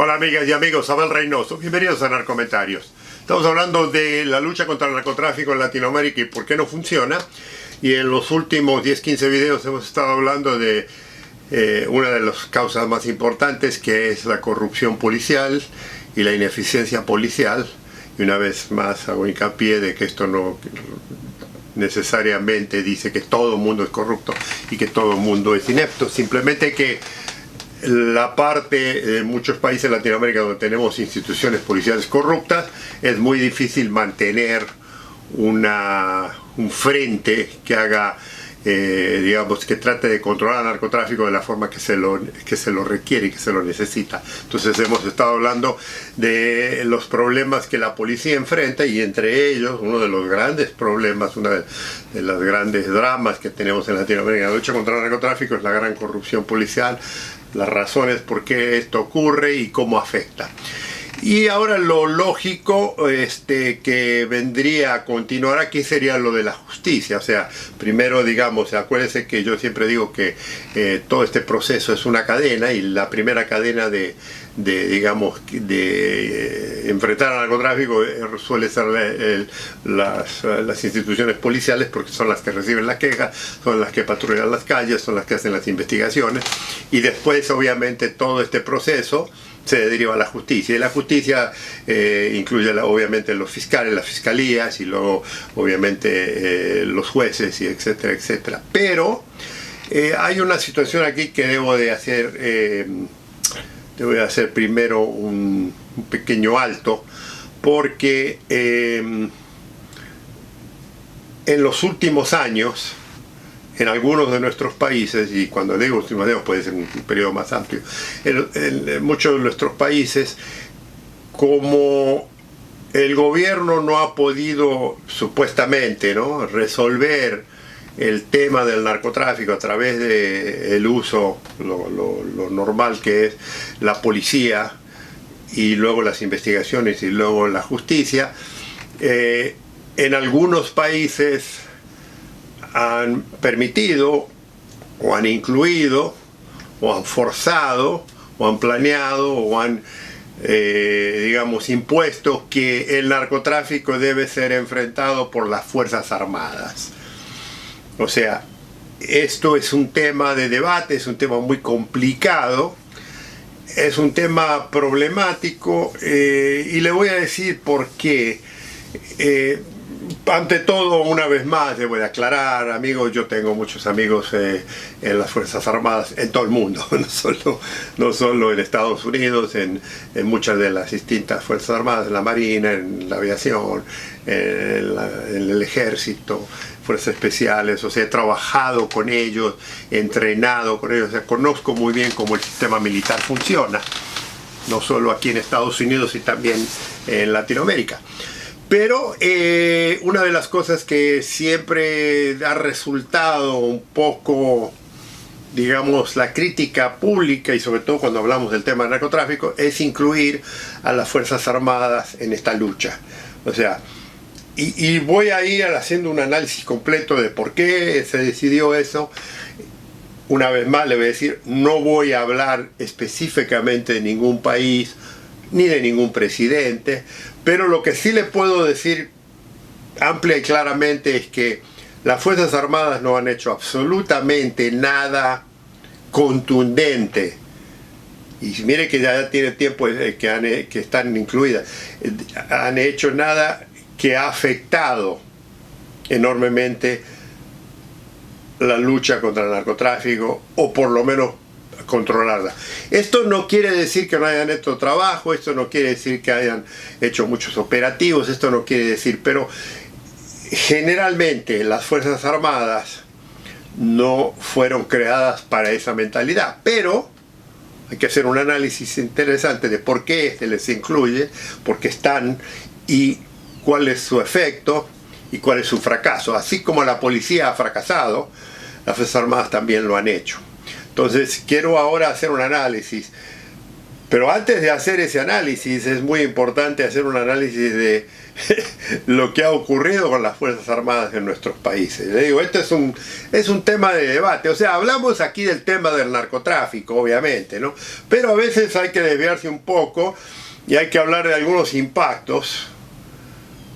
Hola amigas y amigos, Abel Reynoso, bienvenidos a Narcomentarios. Estamos hablando de la lucha contra el narcotráfico en Latinoamérica y por qué no funciona. Y en los últimos 10-15 videos hemos estado hablando de una de las causas más importantes, que es la corrupción policial y la ineficiencia policial. Y una vez más hago hincapié de que esto no necesariamente dice que todo el mundo es corrupto y que todo el mundo es inepto, simplemente que la parte de muchos países de Latinoamérica donde tenemos instituciones policiales corruptas, es muy difícil mantener un frente que haga, digamos, que trate de controlar el narcotráfico de la forma que se lo requiere y que se lo necesita. Entonces hemos estado hablando de los problemas que la policía enfrenta, y entre ellos uno de los grandes problemas, una de las grandes dramas que tenemos en Latinoamérica en la lucha contra el narcotráfico es la gran corrupción policial, las razones por qué esto ocurre y cómo afecta. Y ahora lo lógico que vendría a continuar aquí sería lo de la justicia. O sea, primero, digamos, acuérdense que yo siempre digo que todo este proceso es una cadena, y la primera cadena de enfrentar al narcotráfico suele ser las instituciones policiales, porque son las que reciben la queja, son las que patrullan las calles, son las que hacen las investigaciones, y después obviamente todo este proceso se deriva a la justicia, y la justicia incluye obviamente los fiscales, las fiscalías, y luego obviamente los jueces, y etcétera, etcétera. Pero hay una situación aquí que debo de hacer primero un pequeño alto, porque en los últimos años, en algunos de nuestros países, y cuando digo últimos años puede ser un periodo más amplio, en muchos de nuestros países, como el gobierno no ha podido supuestamente, ¿no?, resolver el tema del narcotráfico a través del uso, lo normal que es la policía, y luego las investigaciones, y luego la justicia, en algunos países han permitido, o han incluido, o han forzado, o han planeado, o han digamos, impuesto que el narcotráfico debe ser enfrentado por las Fuerzas Armadas. O sea, esto es un tema de debate, es un tema muy complicado, es un tema problemático, y le voy a decir por qué. Ante todo, una vez más, debo de aclarar, amigos, yo tengo muchos amigos en las Fuerzas Armadas, en todo el mundo, no solo en Estados Unidos, en muchas de las distintas Fuerzas Armadas, en la Marina, en la aviación, en el Ejército, Fuerzas Especiales. O sea, he trabajado con ellos, he entrenado con ellos, o sea, conozco muy bien cómo el sistema militar funciona, no solo aquí en Estados Unidos, y también en Latinoamérica. Pero una de las cosas que siempre ha resultado un poco, digamos, la crítica pública, y sobre todo cuando hablamos del tema del narcotráfico, es incluir a las Fuerzas Armadas en esta lucha. O sea, y voy a ir haciendo un análisis completo de por qué se decidió eso. Una vez más le voy a decir, no voy a hablar específicamente de ningún país, ni de ningún presidente, pero lo que sí le puedo decir amplia y claramente es que las Fuerzas Armadas no han hecho absolutamente nada contundente. Y mire que ya tiene tiempo que están incluidas. Han hecho nada que ha afectado enormemente la lucha contra el narcotráfico, o por lo menos controlarla. Esto no quiere decir que no hayan hecho trabajo, esto no quiere decir que hayan hecho muchos operativos, esto no quiere decir, pero generalmente las Fuerzas Armadas no fueron creadas para esa mentalidad. Pero hay que hacer un análisis interesante de por qué se les incluye, por qué están, y cuál es su efecto y cuál es su fracaso. Así como la policía ha fracasado, las Fuerzas Armadas también lo han hecho. Entonces quiero ahora hacer un análisis Pero antes de hacer ese análisis es muy importante hacer un análisis de lo que ha ocurrido con las Fuerzas Armadas en nuestros países. Le digo, esto es un tema de debate. O sea, hablamos aquí del tema del narcotráfico, obviamente, ¿no? Pero a veces hay que desviarse un poco y hay que hablar de algunos impactos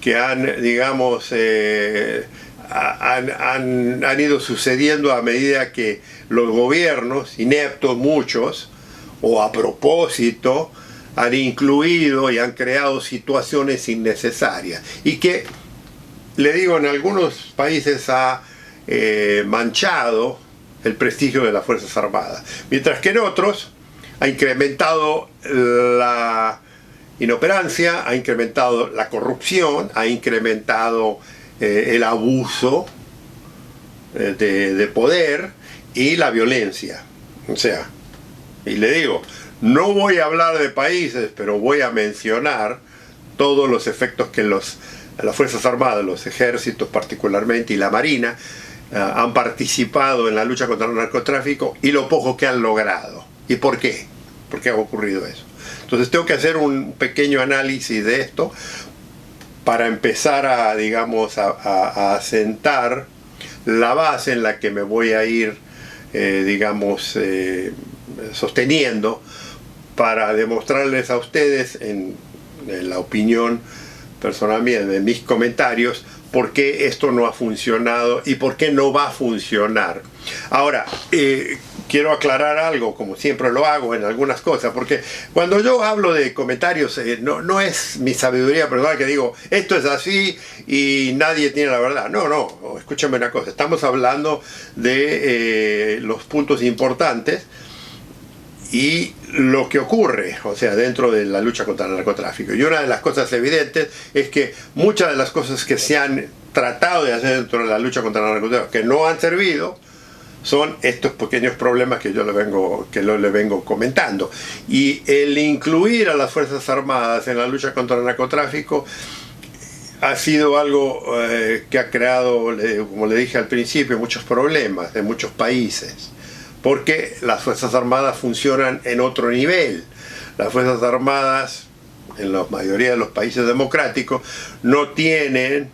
que han, digamos, han ido sucediendo a medida que los gobiernos, ineptos muchos, o a propósito, han incluido y han creado situaciones innecesarias y que, le digo, en algunos países ha manchado el prestigio de las Fuerzas Armadas, mientras que en otros ha incrementado la inoperancia, ha incrementado la corrupción, ha incrementado el abuso de poder y la violencia. O sea, y le digo, no voy a hablar de países, pero voy a mencionar todos los efectos que las Fuerzas Armadas, los ejércitos particularmente y la Marina han participado en la lucha contra el narcotráfico y lo poco que han logrado. ¿Y por qué? ¿Por qué ha ocurrido eso? Entonces tengo que hacer un pequeño análisis de esto para empezar a, digamos, a asentar la base en la que me voy a ir, digamos, sosteniendo para demostrarles a ustedes, en la opinión personal mía, de mis comentarios, por qué esto no ha funcionado y por qué no va a funcionar. Ahora, quiero aclarar algo, como siempre lo hago en algunas cosas, porque cuando yo hablo de comentarios, no es mi sabiduría personal que digo, esto es así y nadie tiene la verdad. No, escúchame una cosa, estamos hablando de los puntos importantes y lo que ocurre, o sea, dentro de la lucha contra el narcotráfico. Y una de las cosas evidentes es que muchas de las cosas que se han tratado de hacer dentro de la lucha contra el narcotráfico que no han servido son estos pequeños problemas que yo le vengo comentando. Y el incluir a las Fuerzas Armadas en la lucha contra el narcotráfico ha sido algo que ha creado, como le dije al principio, muchos problemas en muchos países. Porque las Fuerzas Armadas funcionan en otro nivel. Las Fuerzas Armadas, en la mayoría de los países democráticos, no tienen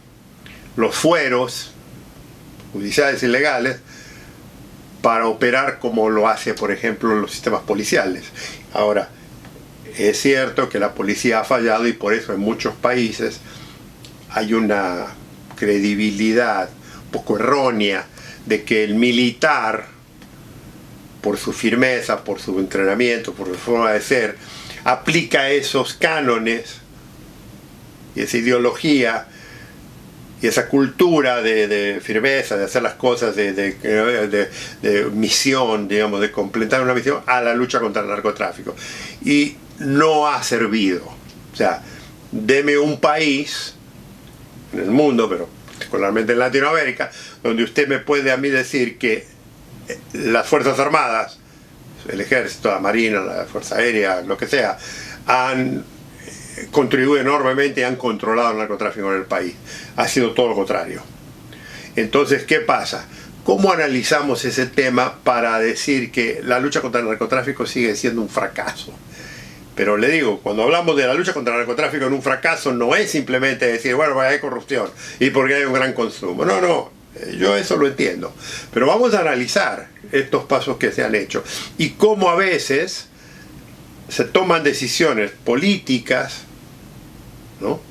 los fueros judiciales y legales para operar como lo hace, por ejemplo, los sistemas policiales. Ahora, es cierto que la policía ha fallado y por eso en muchos países hay una credibilidad un poco errónea de que el militar, por su firmeza, por su entrenamiento, por su forma de ser, aplica esos cánones y esa ideología y esa cultura de firmeza, de hacer las cosas, de misión, digamos, de completar una misión a la lucha contra el narcotráfico. Y no ha servido. O sea, deme un país en el mundo, pero particularmente en Latinoamérica, donde usted me puede a mí decir que las Fuerzas Armadas, el Ejército, la Marina, la Fuerza Aérea, lo que sea, han contribuido enormemente y han controlado el narcotráfico en el país. Ha sido todo lo contrario. Entonces, ¿qué pasa? ¿Cómo analizamos ese tema para decir que la lucha contra el narcotráfico sigue siendo un fracaso? Pero le digo, cuando hablamos de la lucha contra el narcotráfico en un fracaso, no es simplemente decir, bueno, hay corrupción y porque hay un gran consumo. No. Yo eso lo entiendo, pero vamos a analizar estos pasos que se han hecho y cómo a veces se toman decisiones políticas, ¿no?,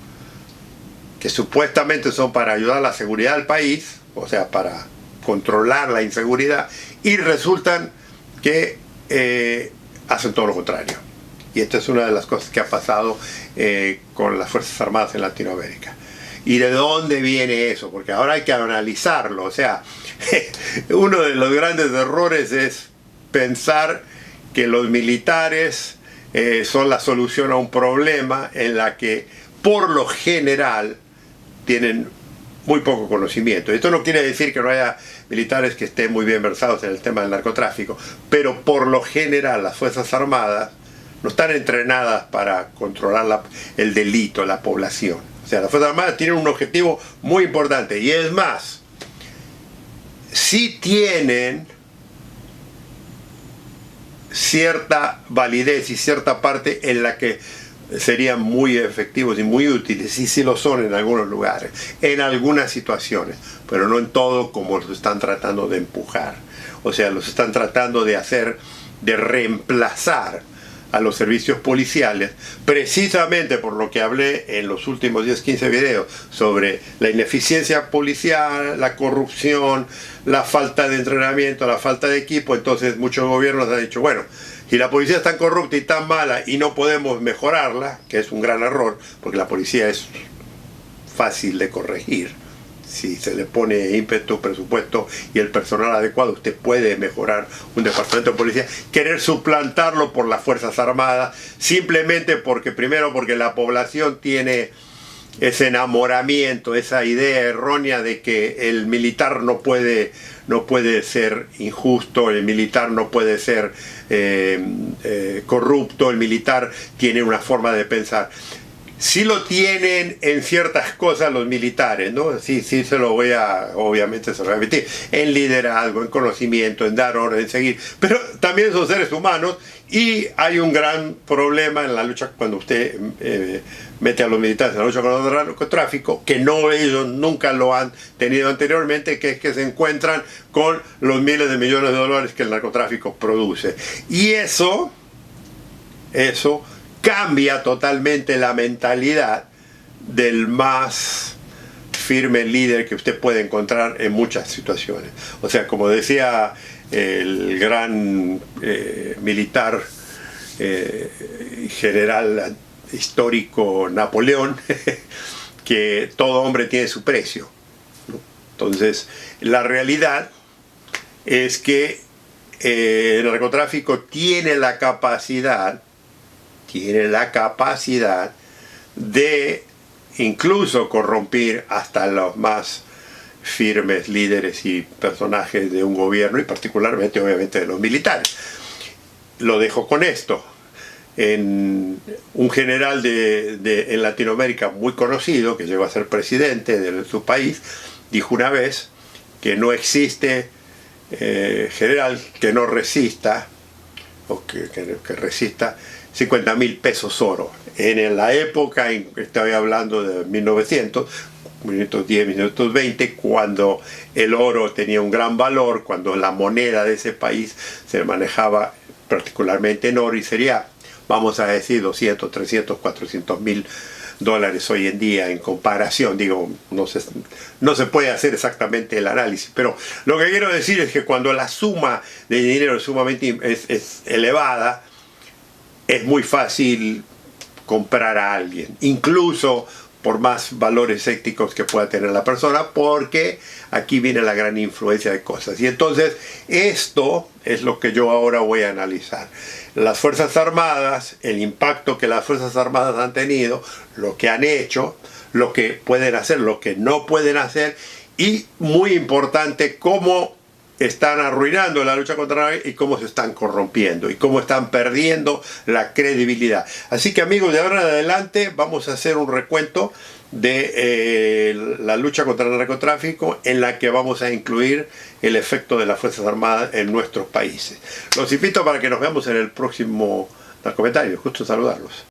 que supuestamente son para ayudar a la seguridad del país, o sea, para controlar la inseguridad, y resultan que hacen todo lo contrario. Y esta es una de las cosas que ha pasado con las Fuerzas Armadas en Latinoamérica. ¿Y de dónde viene eso? Porque ahora hay que analizarlo. O sea, uno de los grandes errores es pensar que los militares son la solución a un problema en la que, por lo general, tienen muy poco conocimiento. Esto no quiere decir que no haya militares que estén muy bien versados en el tema del narcotráfico, pero por lo general las Fuerzas Armadas no están entrenadas para controlar el delito, la población. O sea, las Fuerzas Armadas tienen un objetivo muy importante. Y es más, sí cierta validez y cierta parte en la que serían muy efectivos y muy útiles, y sí lo son en algunos lugares, en algunas situaciones, pero no en todo, como los están tratando de empujar. O sea, los están tratando de hacer, de reemplazar a los servicios policiales, precisamente por lo que hablé en los últimos 10-15 videos sobre la ineficiencia policial, la corrupción, la falta de entrenamiento, la falta de equipo. Entonces muchos gobiernos han dicho, bueno, si la policía es tan corrupta y tan mala y no podemos mejorarla, que es un gran error, porque la policía es fácil de corregir, si se le pone ímpetu, presupuesto y el personal adecuado, usted puede mejorar un departamento de policía. Querer suplantarlo por las Fuerzas Armadas, simplemente porque, primero, porque la población tiene ese enamoramiento, esa idea errónea de que el militar no puede ser injusto, el militar no puede ser corrupto, el militar tiene una forma de pensar. Sí lo tienen en ciertas cosas los militares, ¿no? Sí, obviamente se lo voy a admitir, en liderazgo, en conocimiento, en dar orden, en seguir, pero también son seres humanos, y hay un gran problema en la lucha cuando usted mete a los militares en la lucha contra el narcotráfico, que ellos nunca lo han tenido anteriormente, que es que se encuentran con los miles de millones de dólares que el narcotráfico produce. Y eso cambia totalmente la mentalidad del más firme líder que usted puede encontrar en muchas situaciones. O sea, como decía el gran militar general histórico Napoleón, que todo hombre tiene su precio, ¿no? Entonces, la realidad es que el narcotráfico tiene la capacidad de incluso corrompir hasta los más firmes líderes y personajes de un gobierno, y particularmente obviamente de los militares. Lo dejo con esto. Un general en Latinoamérica muy conocido, que llegó a ser presidente de su país, dijo una vez que no existe general que no resista, o que resista 50.000 pesos oro. En la época, estoy hablando de 1900, 1910, 1920, cuando el oro tenía un gran valor, cuando la moneda de ese país se manejaba particularmente en oro, y sería, vamos a decir, 200, 300, 400.000 dólares hoy en día en comparación. Digo, no se puede hacer exactamente el análisis, pero lo que quiero decir es que cuando la suma de dinero es sumamente es elevada, es muy fácil comprar a alguien, incluso por más valores éticos que pueda tener la persona, porque aquí viene la gran influencia de cosas. Y entonces esto es lo que yo ahora voy a analizar. Las Fuerzas Armadas, el impacto que las Fuerzas Armadas han tenido, lo que han hecho, lo que pueden hacer, lo que no pueden hacer, y muy importante, cómo están arruinando la lucha contra la, y cómo se están corrompiendo y cómo están perdiendo la credibilidad. Así que, amigos, de ahora en adelante vamos a hacer un recuento de la lucha contra el narcotráfico, en la que vamos a incluir el efecto de las Fuerzas Armadas en nuestros países. Los invito para que nos veamos en el próximo comentario. Gusto saludarlos.